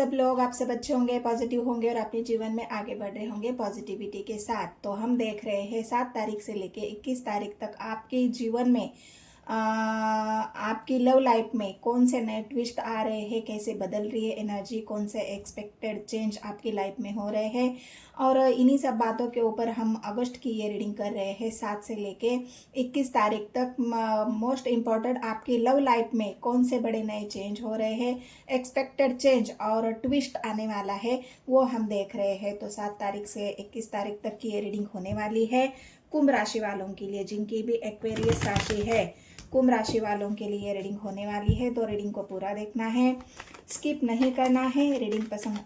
सब लोग, आप सब अच्छे होंगे, पॉजिटिव होंगे और अपने जीवन में आगे बढ़ रहे होंगे पॉजिटिविटी के साथ। तो हम देख रहे हैं 7 तारीख से लेके 21 तारीख तक आपके जीवन में आपकी लव लाइफ में कौन से नए ट्विस्ट आ रहे हैं, कैसे बदल रही है एनर्जी, कौन से एक्सपेक्टेड चेंज आपकी लाइफ में हो रहे हैं। और इन्हीं सब बातों के ऊपर हम अगस्त की ये रीडिंग कर रहे हैं 7 से लेके 21 तारीख तक। मोस्ट इम्पॉर्टेंट आपकी लव लाइफ में कौन से बड़े नए चेंज हो रहे हैं, एक्सपेक्टेड चेंज और ट्विस्ट आने वाला है, वो हम देख रहे हैं। तो 7 तारीख से 21 तारीख तक की ये रीडिंग होने वाली है कुंभ राशि वालों के लिए, जिनकी भी एक्वेरियस राशि है। कुंभ राशि वालों के लिए रीडिंग होने वाली है, तो रीडिंग को पूरा देखना है, स्किप नहीं करना है। रीडिंग पसंद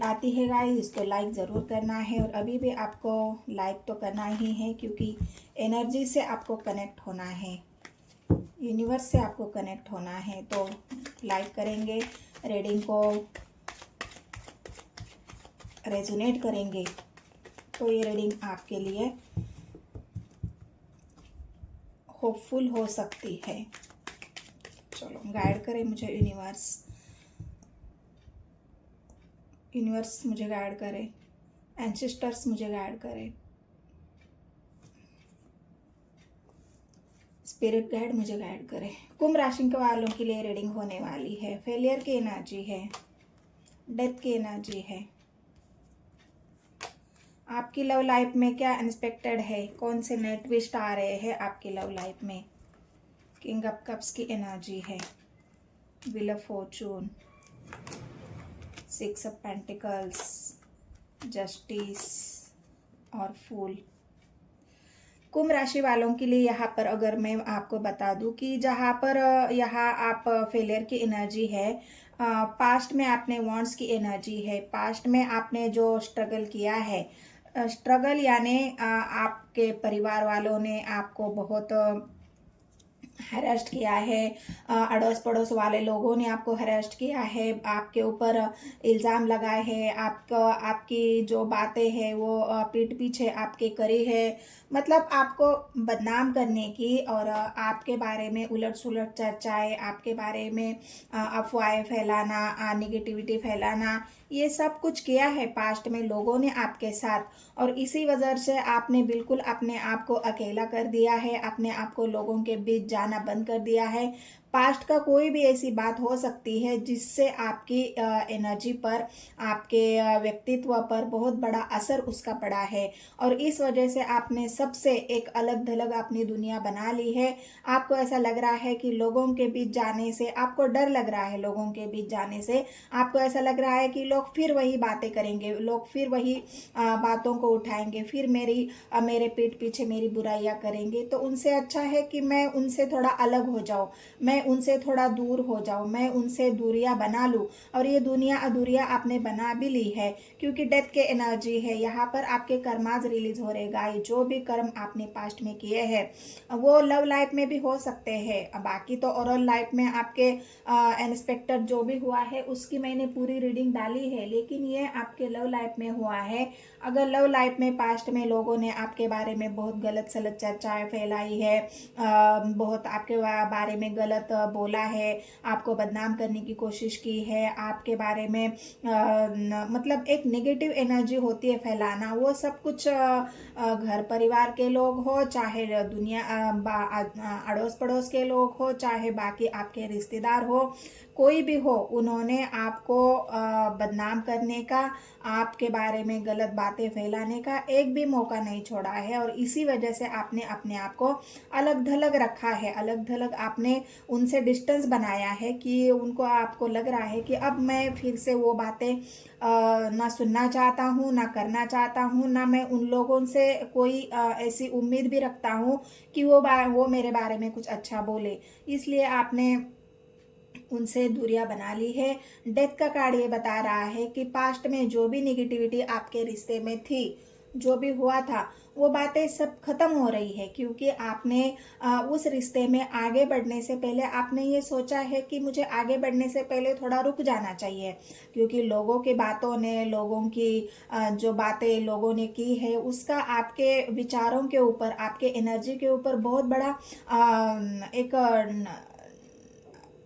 आती है गाइस, तो लाइक ज़रूर करना है। और अभी भी आपको लाइक तो करना ही है, क्योंकि एनर्जी से आपको कनेक्ट होना है, यूनिवर्स से आपको कनेक्ट होना है। तो लाइक करेंगे, रीडिंग को रेजोनेट करेंगे, तो ये रीडिंग आपके लिए होपफुल हो सकती है। चलो गाइड करें मुझे यूनिवर्स मुझे गाइड करे, एंसेस्टर्स मुझे गाइड करे, स्पिरिट गाइड मुझे गाइड करे। कुंभ राशि के वालों के लिए रीडिंग होने वाली है। फेलियर की एनर्जी है, डेथ की एनर्जी है। आपकी लव लाइफ में क्या अनएक्सपेक्टेड है, कौन से नए ट्विस्ट आ रहे हैं आपकी लव लाइफ में। किंग ऑफ कप्स की एनर्जी है, wheel of Fortune, 6 of pentacles, justice और फूल। कुंभ राशि वालों के लिए यहाँ पर अगर मैं आपको बता दूं कि जहाँ पर यहाँ आप फेलियर की एनर्जी है, पास्ट में आपने वॉन्ट्स की एनर्जी है, पास्ट में आपने जो स्ट्रगल किया है, स्ट्रगल यानी आपके परिवार वालों ने आपको बहुत हरेस्ट किया है, अड़ोस पड़ोस वाले लोगों ने आपको हरेस्ट किया है, आपके ऊपर इल्ज़ाम लगाए हैं, आपकी जो बातें हैं वो पीठ पीछे आपके करी है, मतलब आपको बदनाम करने की और आपके बारे में उलट सुलट चर्चाएं, आपके बारे में अफवाहें फैलाना, निगेटिविटी फैलाना, ये सब कुछ किया है पास्ट में लोगों ने आपके साथ। और इसी वजह से आपने बिल्कुल अपने आप को अकेला कर दिया है, अपने आप को लोगों के बीच जाना बंद कर दिया है। पास्ट का कोई भी ऐसी बात हो सकती है जिससे आपकी एनर्जी पर, आपके व्यक्तित्व पर बहुत बड़ा असर उसका पड़ा है, और इस वजह से आपने सबसे एक अलग थलग अपनी दुनिया बना ली है। आपको ऐसा लग रहा है कि लोगों के बीच जाने से आपको डर लग रहा है, लोगों के बीच जाने से आपको ऐसा लग रहा है कि लोग फिर वही बातें करेंगे, लोग फिर वही बातों को उठाएंगे, फिर मेरे पीठ पीछे मेरी बुराइयां करेंगे। तो उनसे अच्छा है कि मैं उनसे थोड़ा अलग हो जाऊं, मैं उनसे थोड़ा दूर हो जाऊं, मैं उनसे दूरियां बना लूं। और ये दुनिया अधूरिया आपने बना भी ली है, क्योंकि डेथ के एनर्जी है यहाँ पर। आपके कर्माज रिलीज हो रहे गाइस, जो भी कर्म आपने पास्ट में किए हैं वो लव लाइफ में भी हो सकते हैं, बाकी तो ओरल लाइफ में आपके इंस्पेक्टर जो भी हुआ है उसकी मैंने पूरी रीडिंग डाली है, लेकिन ये आपके लव लाइफ में हुआ है। अगर लव लाइफ में पास्ट में लोगों ने आपके बारे में बहुत गलत सलत चर्चाएं फैलाई है, बहुत आपके बारे में गलत बोला है, आपको बदनाम करने की कोशिश की है, आपके बारे में मतलब एक नेगेटिव एनर्जी होती है फैलाना, वो सब कुछ घर परिवार के लोग हो, चाहे दुनिया अड़ोस पड़ोस के लोग हो, चाहे बाकी आपके रिश्तेदार हो, कोई भी हो, उन्होंने आपको बदनाम करने का, आपके बारे में गलत बातें फैलाने का एक भी मौका नहीं छोड़ा है। और इसी वजह से आपने अपने आप को अलग थलग रखा है, अलग थलग आपने उनसे डिस्टेंस बनाया है, कि उनको आपको लग रहा है कि अब मैं फिर से वो बातें ना सुनना चाहता हूँ, ना करना चाहता हूँ, ना मैं उन लोगों से कोई ऐसी उम्मीद भी रखता हूँ कि वो मेरे बारे में कुछ अच्छा बोले, इसलिए आपने उनसे दूरियां बना ली है। डेथ का कार्ड ये बता रहा है कि पास्ट में जो भी निगेटिविटी आपके रिश्ते में थी, जो भी हुआ था, वो बातें सब खत्म हो रही है, क्योंकि आपने उस रिश्ते में आगे बढ़ने से पहले आपने ये सोचा है कि मुझे आगे बढ़ने से पहले थोड़ा रुक जाना चाहिए, क्योंकि लोगों की बातों ने, लोगों की जो बातें लोगों ने की है, उसका आपके विचारों के ऊपर, आपके एनर्जी के ऊपर बहुत बड़ा एक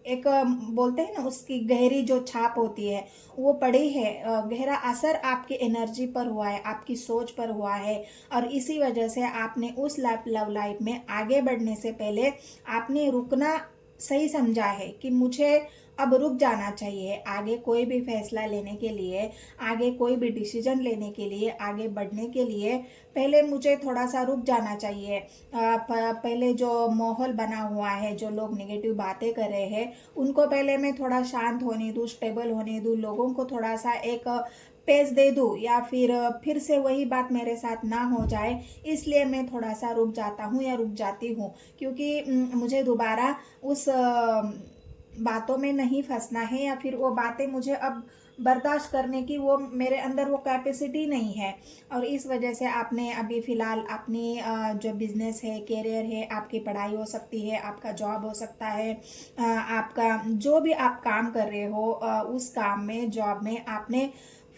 एक बोलते हैं ना, उसकी गहरी जो छाप होती है वो पड़ी है, गहरा असर आपकी एनर्जी पर हुआ है, आपकी सोच पर हुआ है। और इसी वजह से आपने उस लव लाइफ में आगे बढ़ने से पहले आपने रुकना सही समझा है कि मुझे अब रुक जाना चाहिए। आगे कोई भी फैसला लेने के लिए, आगे कोई भी डिसीजन लेने के लिए, आगे बढ़ने के लिए पहले मुझे थोड़ा सा रुक जाना चाहिए। पहले जो माहौल बना हुआ है, जो लोग नेगेटिव बातें कर रहे हैं, उनको पहले मैं थोड़ा शांत होने दूँ, स्टेबल होने दूँ, लोगों को थोड़ा सा एक पेस दे दूँ, या फिर से वही बात मेरे साथ ना हो जाए, इसलिए मैं थोड़ा सा रुक जाता हूँ या रुक जाती हूँ। क्योंकि मुझे दोबारा उस बातों में नहीं फंसना है, या फिर वो बातें मुझे अब बर्दाश्त करने की वो मेरे अंदर वो कैपेसिटी नहीं है। और इस वजह से आपने अभी फ़िलहाल अपनी जो बिज़नेस है, करियर है, आपकी पढ़ाई हो सकती है, आपका जॉब हो सकता है, आपका जो भी आप काम कर रहे हो, उस काम में, जॉब में आपने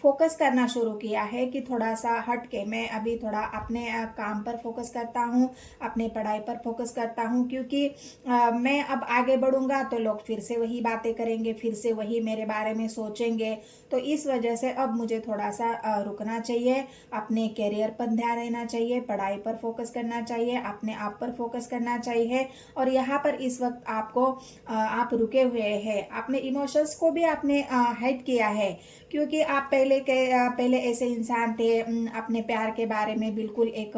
फोकस करना शुरू किया है कि थोड़ा सा हट के मैं अभी थोड़ा अपने काम पर फोकस करता हूँ, अपने पढ़ाई पर फोकस करता हूँ। क्योंकि मैं अब आगे बढ़ूंगा तो लोग फिर से वही बातें करेंगे, फिर से वही मेरे बारे में सोचेंगे। तो इस वजह से अब मुझे थोड़ा सा रुकना चाहिए, अपने करियर पर ध्यान देना चाहिए, पढ़ाई पर फोकस करना चाहिए, अपने आप पर फोकस करना चाहिए। और यहाँ पर इस वक्त आपको आप रुके हुए हैं, अपने इमोशंस को भी आपने हाइड किया है। क्योंकि आप पहले ऐसे इंसान थे, अपने प्यार के बारे में बिल्कुल एक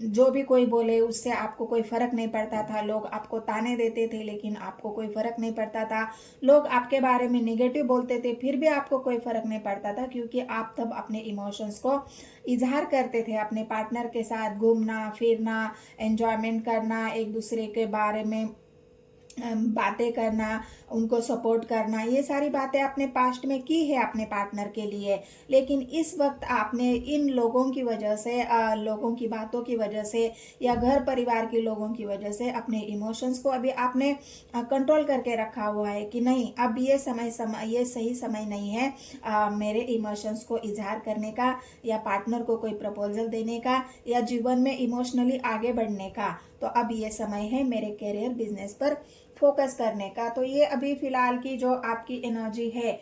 जो भी कोई बोले उससे आपको कोई फर्क नहीं पड़ता था। लोग आपको ताने देते थे लेकिन आपको कोई फर्क नहीं पड़ता था। लोग आपके बारे में नेगेटिव बोलते थे फिर भी आपको कोई फर्क नहीं पड़ता था, क्योंकि आप तब अपने इमोशंस को इजहार करते थे। अपने पार्टनर के साथ घूमना फिरना, एंजॉयमेंट करना, एक दूसरे के बारे में बातें करना, उनको सपोर्ट करना, ये सारी बातें आपने पास्ट में की है अपने पार्टनर के लिए। लेकिन इस वक्त आपने इन लोगों की वजह से, लोगों की बातों की वजह से, या घर परिवार के लोगों की वजह से अपने इमोशंस को अभी आपने कंट्रोल करके रखा हुआ है कि नहीं, अब ये ये सही समय नहीं है मेरे इमोशंस को इजहार करने का, या पार्टनर को कोई प्रपोजल देने का, या जीवन में इमोशनली आगे बढ़ने का। तो अब ये समय है मेरे करियर बिजनेस पर फोकस करने का। तो ये अभी फिलहाल की जो आपकी एनर्जी है,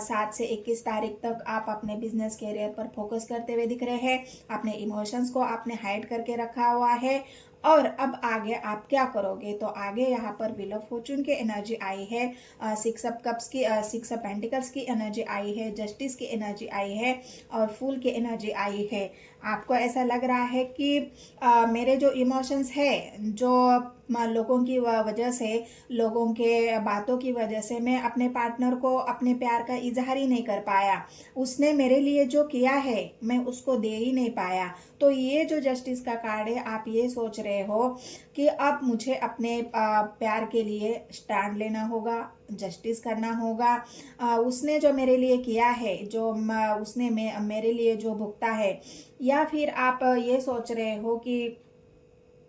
7 से 21 तारीख तक आप अपने बिजनेस करियर पर फोकस करते हुए दिख रहे हैं। अपने इमोशंस को आपने हाइड करके रखा हुआ है। और अब आगे आप क्या करोगे, तो आगे यहाँ पर व्हील ऑफ फॉर्चून की एनर्जी आई है, 6 ऑफ कप्स की, 6 ऑफ पेंटिकल्स की एनर्जी आई है, जस्टिस की एनर्जी आई है, और फूल की एनर्जी आई है। आपको ऐसा लग रहा है कि मेरे जो इमोशंस है, जो लोगों की वजह से, लोगों के बातों की वजह से मैं अपने पार्टनर को अपने प्यार का इजहार ही नहीं कर पाया। उसने मेरे लिए जो किया है मैं उसको दे ही नहीं पाया। तो ये जो जस्टिस का कार्ड है, आप ये सोच रहे हो कि अब मुझे अपने प्यार के लिए स्टैंड लेना होगा, जस्टिस करना होगा। उसने जो मेरे लिए किया है, जो उसने मेरे लिए जो भुगता है। या फिर आप ये सोच रहे हो कि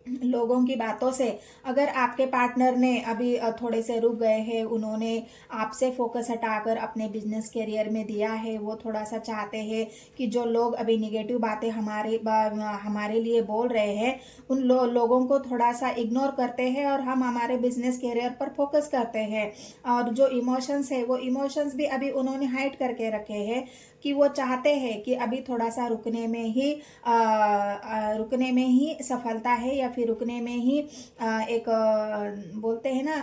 लोगों की बातों से, अगर आपके पार्टनर ने अभी थोड़े से रुक गए हैं, उन्होंने आपसे फोकस हटाकर अपने बिजनेस करियर में दिया है, वो थोड़ा सा चाहते हैं कि जो लोग अभी निगेटिव बातें हमारे लिए बोल रहे हैं, उन लोगों को थोड़ा सा इग्नोर करते हैं और हम हमारे बिजनेस करियर पर फोकस करते हैं। और जो इमोशंस है, वो इमोशंस भी अभी उन्होंने हाइड करके रखे हैं, कि वो चाहते हैं कि अभी थोड़ा सा रुकने में ही सफलता है, या फिर रुकने में ही एक बोलते हैं ना,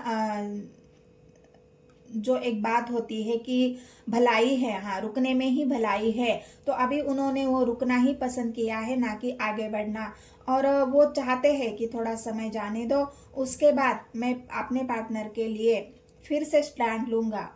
जो एक बात होती है कि भलाई है, हाँ, रुकने में ही भलाई है। तो अभी उन्होंने वो रुकना ही पसंद किया है, ना कि आगे बढ़ना। और वो चाहते हैं कि थोड़ा समय जाने दो, उसके बाद मैं अपने पार्टनर के लिए फिर से स्टैंड लूँगा।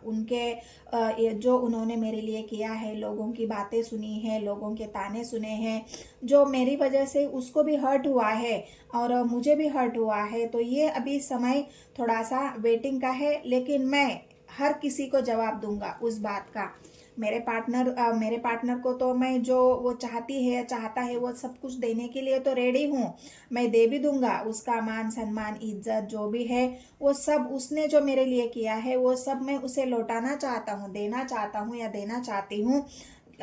जो उन्होंने मेरे लिए किया है, लोगों की बातें सुनी है, लोगों के ताने सुने हैं, जो मेरी वजह से उसको भी हर्ट हुआ है और मुझे भी हर्ट हुआ है। तो ये अभी समय थोड़ा सा वेटिंग का है, लेकिन मैं हर किसी को जवाब दूंगा उस बात का। मेरे पार्टनर को तो मैं जो वो चाहता है वो सब कुछ देने के लिए तो रेडी हूँ। मैं दे भी दूंगा, उसका मान सम्मान इज्जत जो भी है वो सब उसने जो मेरे लिए किया है वो सब मैं उसे लौटाना चाहता हूँ, देना चाहता हूँ या देना चाहती हूँ।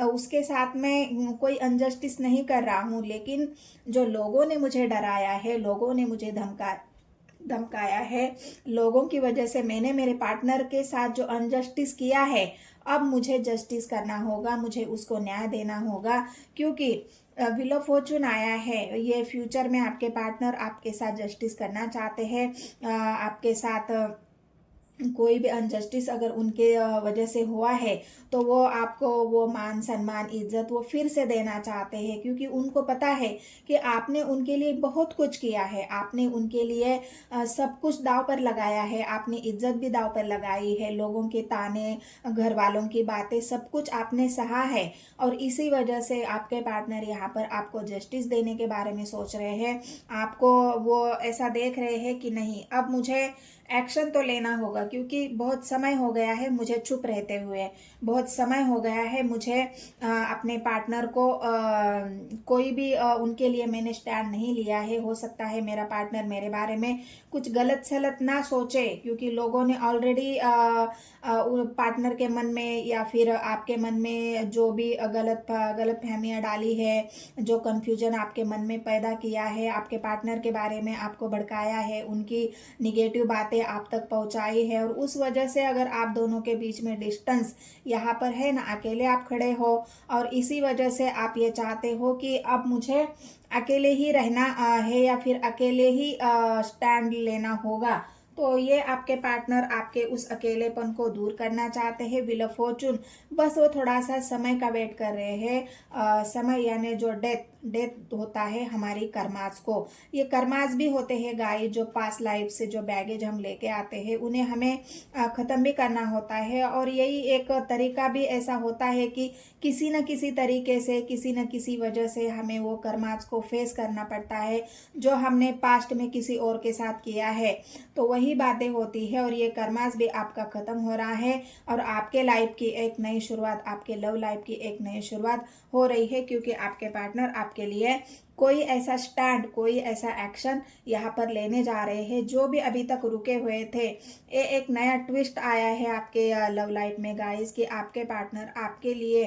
उसके साथ मैं कोई अनजस्टिस नहीं कर रहा हूँ। लेकिन जो लोगों ने मुझे डराया है, लोगों ने मुझे धमकाया है, लोगों की वजह से मैंने मेरे पार्टनर के साथ जो अनजस्टिस किया है, अब मुझे जस्टिस करना होगा, मुझे उसको न्याय देना होगा, क्योंकि व्हील ऑफ फॉर्चून आया है। ये फ्यूचर में आपके पार्टनर आपके साथ जस्टिस करना चाहते हैं। आपके साथ कोई भी अनजस्टिस अगर उनके वजह से हुआ है तो वो आपको वो मान सम्मान इज्जत वो फिर से देना चाहते हैं, क्योंकि उनको पता है कि आपने उनके लिए बहुत कुछ किया है, आपने उनके लिए सब कुछ दाव पर लगाया है, आपने इज्जत भी दाव पर लगाई है, लोगों के ताने, घर वालों की बातें, सब कुछ आपने सहा है। और इसी वजह से आपके पार्टनर यहाँ पर आपको जस्टिस देने के बारे में सोच रहे हैं। आपको वो ऐसा देख रहे हैं कि नहीं, अब मुझे एक्शन तो लेना होगा, क्योंकि बहुत समय हो गया है मुझे चुप रहते हुए, बहुत समय हो गया है मुझे अपने पार्टनर को कोई भी उनके लिए मैंने स्टैंड नहीं लिया है। हो सकता है मेरा पार्टनर मेरे बारे में कुछ गलत सलत ना सोचे, क्योंकि लोगों ने ऑलरेडी पार्टनर के मन में या फिर आपके मन में जो भी गलत फहमियाँ डाली है, जो कन्फ्यूजन आपके मन में पैदा किया है, आपके पार्टनर के बारे में आपको भड़काया है, उनकी निगेटिव बातें आप तक पहुंचाई है, और उस वजह से अगर आप दोनों के बीच में डिस्टेंस यहाँ पर है ना, अकेले आप खड़े हो, और इसी वजह से आप ये चाहते हो कि अब मुझे अकेले ही रहना है या फिर अकेले ही स्टैंड लेना होगा। तो ये आपके पार्टनर आपके उस अकेलेपन को दूर करना चाहते हैं। व्हील ऑफ फॉर्चून, बस वो थोड़ा सा समय का वेट कर रहे हैं। समय यानी जो डेथ होता है हमारी कर्मास को, ये कर्मास भी होते हैं गाइस, जो पास्ट लाइफ से जो बैगेज हम लेके आते हैं उन्हें हमें ख़त्म भी करना होता है। और यही एक तरीका भी ऐसा होता है कि किसी न किसी तरीके से, किसी न किसी वजह से हमें वो कर्मास को फेस करना पड़ता है, जो हमने पास्ट में किसी और के साथ किया है। तो वही बातें होती है, और ये कर्मास भी आपका ख़त्म हो रहा है, और आपके लाइफ की एक नई शुरुआत, आपके लव लाइफ की एक नई शुरुआत हो रही है, क्योंकि आपके पार्टनर आपके लिए कोई ऐसा स्टैंड, कोई ऐसा एक्शन यहाँ पर लेने जा रहे हैं। जो भी अभी तक रुके हुए थे, ये एक नया ट्विस्ट आया है आपके लव लाइफ में गाइस, कि आपके पार्टनर आपके लिए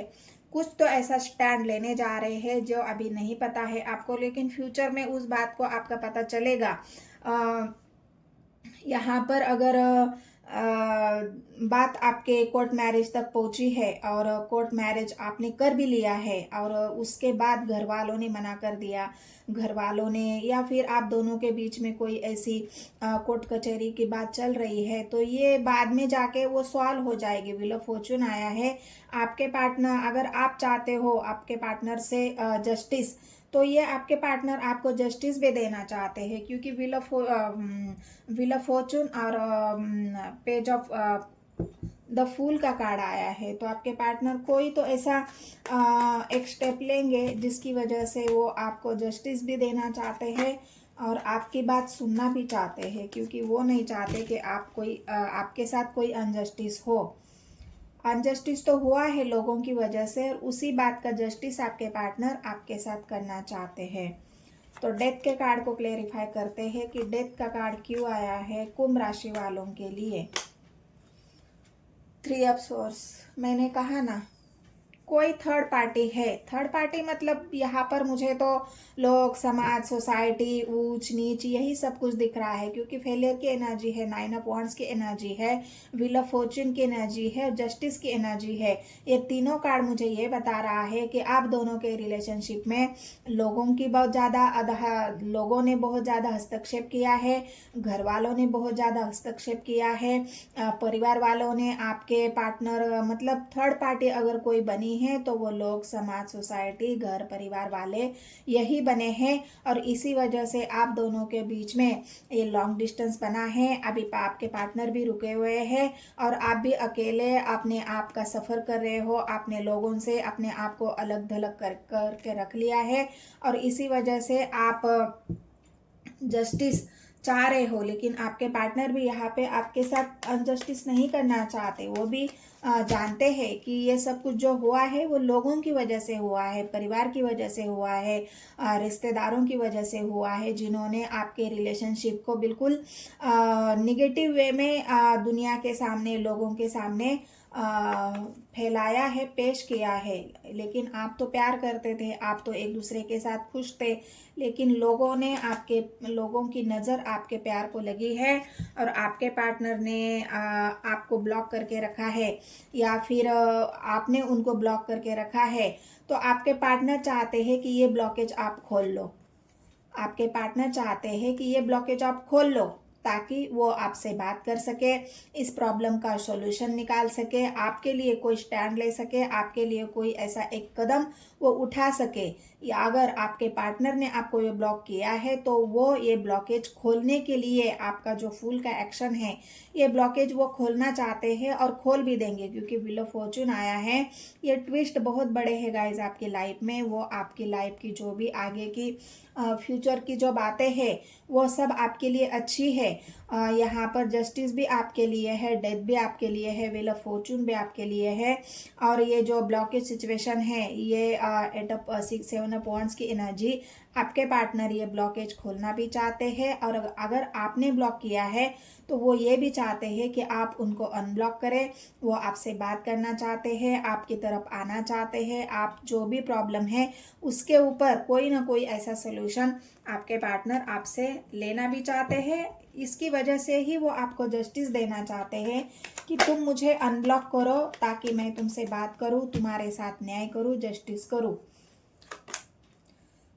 कुछ तो ऐसा स्टैंड लेने जा रहे हैं जो अभी नहीं पता है आपको, लेकिन फ्यूचर में उस बात को आपका पता चलेगा। यहाँ पर अगर बात आपके कोर्ट मैरिज तक पहुंची है, और कोर्ट मैरिज आपने कर भी लिया है, और उसके बाद घर वालों ने मना कर दिया, घर वालों ने या फिर आप दोनों के बीच में कोई ऐसी कोर्ट कचहरी की बात चल रही है, तो ये बाद में जाके वो सॉल्व हो जाएगी। व्हील ऑफ फॉर्चून आया है। आपके पार्टनर, अगर आप चाहते हो आपके पार्टनर से जस्टिस, तो ये आपके पार्टनर आपको जस्टिस भी देना चाहते हैं, क्योंकि व्हील ऑफ फॉर्चून और पेज ऑफ द फूल का कार्ड आया है। तो आपके पार्टनर कोई तो ऐसा एक स्टेप लेंगे जिसकी वजह से वो आपको जस्टिस भी देना चाहते हैं, और आपकी बात सुनना भी चाहते हैं, क्योंकि वो नहीं चाहते कि आपके साथ कोई अनजस्टिस हो। अनजस्टिस तो हुआ है लोगों की वजह से, और उसी बात का जस्टिस आपके पार्टनर आपके साथ करना चाहते हैं। तो डेथ के कार्ड को क्लेरिफाई करते हैं कि डेथ का कार्ड क्यों आया है कुंभ राशि वालों के लिए। 3 ऑफ सोर्स, मैंने कहा ना, कोई थर्ड पार्टी है। थर्ड पार्टी मतलब यहाँ पर मुझे तो लोग, समाज, सोसाइटी, ऊंच नीच, यही सब कुछ दिख रहा है, क्योंकि फेलियर की एनर्जी है, 9 ऑफ वांड्स की एनर्जी है, व्हील ऑफ फॉर्चून की एनर्जी है, जस्टिस की एनर्जी है। ये तीनों कार्ड मुझे ये बता रहा है कि आप दोनों के रिलेशनशिप में लोगों ने बहुत ज़्यादा हस्तक्षेप किया है, घर वालों ने बहुत ज़्यादा हस्तक्षेप किया है, परिवार वालों ने, आपके पार्टनर, मतलब थर्ड पार्टी अगर कोई बनी है तो वो लोग, समाज, सोसाइटी, घर, परिवार वाले यही बने हैं। और इसी वजह से आप दोनों के बीच में ये लॉन्ग डिस्टेंस बना है। अभी आपके पार्टनर भी रुके हुए हैं, और आप भी अकेले अपने आप का सफ़र कर रहे हो, आपने लोगों से अपने आप को अलग थलग करके रख लिया है, और इसी वजह से आप जस्टिस चाह रहे हो, लेकिन आपके पार्टनर भी यहाँ पे आपके साथ अनजस्टिस नहीं करना चाहते। वो भी जानते हैं कि ये सब कुछ जो हुआ है वो लोगों की वजह से हुआ है, परिवार की वजह से हुआ है, रिश्तेदारों की वजह से हुआ है, जिन्होंने आपके रिलेशनशिप को बिल्कुल निगेटिव वे में दुनिया के सामने, लोगों के सामने फैलाया है, पेश किया है। लेकिन आप तो प्यार करते थे, आप तो एक दूसरे के साथ खुश थे, लेकिन लोगों की नज़र आपके प्यार को लगी है और आपके पार्टनर ने आपको ब्लॉक करके रखा है, या फिर आपने उनको ब्लॉक करके रखा है। तो आपके पार्टनर चाहते हैं कि ये ब्लॉकेज आप खोल लो। आपके पार्टनर चाहते हैं कि ये ब्लॉकेज आप खोल लो, ताकि वो आपसे बात कर सके, इस प्रॉब्लम का सॉल्यूशन निकाल सके, आपके लिए कोई स्टैंड ले सके, आपके लिए कोई ऐसा एक कदम वो उठा सके। या अगर आपके पार्टनर ने आपको ये ब्लॉक किया है तो वो ये ब्लॉकेज खोलने के लिए आपका जो फूल का एक्शन है, ये ब्लॉकेज वो खोलना चाहते हैं और खोल भी देंगे, क्योंकि व्हील ऑफ फॉर्चून आया है। ये ट्विस्ट बहुत बड़े हैं गाइज आपकी लाइफ में। वो आपकी लाइफ की जो भी आगे की फ्यूचर की जो बातें हैं वो सब आपके लिए अच्छी है। यहाँ पर जस्टिस भी आपके लिए है, डेथ भी आपके लिए है, व्हील ऑफ फॉर्चून भी आपके लिए है। और ये जो ब्लॉकेज सिचुएशन है, ये 7 ऑफ वांड्स की एनर्जी, आपके पार्टनर ये ब्लॉकेज खोलना भी चाहते हैं। और अगर आपने ब्लॉक किया है तो वो ये भी चाहते हैं कि आप उनको अनब्लॉक करें। वो आपसे बात करना चाहते हैं, आपकी तरफ आना चाहते हैं, आप जो भी प्रॉब्लम है उसके ऊपर कोई ना कोई ऐसा सोल्यूशन आपके पार्टनर आपसे लेना भी चाहते हैं। इसकी वजह से ही वो आपको जस्टिस देना चाहते हैं कि तुम मुझे अनब्लॉक करो, ताकि मैं तुमसे बात करूं, तुम्हारे साथ न्याय करूं, जस्टिस करूं।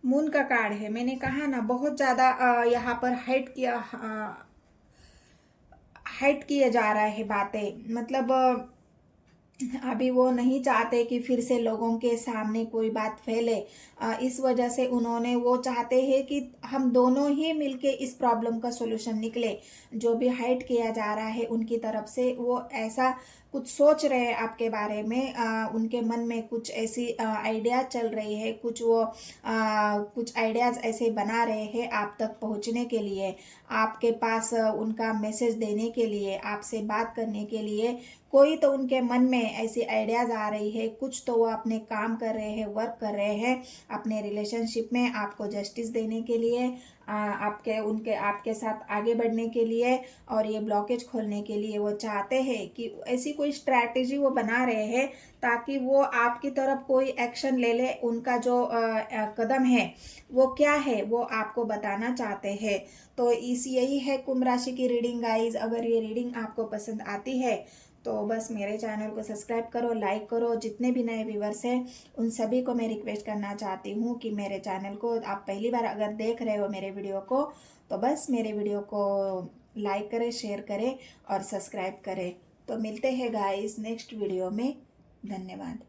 मून का कार्ड है, मैंने कहा ना बहुत ज़्यादा यहाँ पर हाइट किए जा रहा है बातें। मतलब अभी वो नहीं चाहते कि फिर से लोगों के सामने कोई बात फैले। इस वजह से उन्होंने, वो चाहते हैं कि हम दोनों ही मिलके इस प्रॉब्लम का सॉल्यूशन निकले। जो भी हाइड किया जा रहा है उनकी तरफ से, वो ऐसा कुछ सोच रहे हैं आपके बारे में। उनके मन में कुछ ऐसी आइडियाज चल रही है, कुछ आइडियाज ऐसे बना रहे हैं आप तक पहुंचने के लिए, आपके पास उनका मैसेज देने के लिए, आपसे बात करने के लिए। कोई तो उनके मन में ऐसी आइडियाज आ रही है, कुछ तो वो अपने काम कर रहे हैं, वर्क कर रहे हैं अपने रिलेशनशिप में, आपको जस्टिस देने के लिए, आपके साथ आगे बढ़ने के लिए और ये ब्लॉकेज खोलने के लिए। वो चाहते हैं कि ऐसी कोई स्ट्रैटेजी वो बना रहे हैं, ताकि वो आपकी तरफ कोई एक्शन ले ले। उनका जो कदम है वो क्या है वो आपको बताना चाहते हैं। तो यही है कुंभ राशि की रीडिंग गाइज। अगर ये रीडिंग आपको पसंद आती है तो बस मेरे चैनल को सब्सक्राइब करो, लाइक करो। जितने भी नए व्यूवर्स हैं उन सभी को मैं रिक्वेस्ट करना चाहती हूँ कि मेरे चैनल को, आप पहली बार अगर देख रहे हो मेरे वीडियो को, तो बस मेरे वीडियो को लाइक करें, शेयर करें और सब्सक्राइब करें। तो मिलते हैं गाइस नेक्स्ट वीडियो में। धन्यवाद।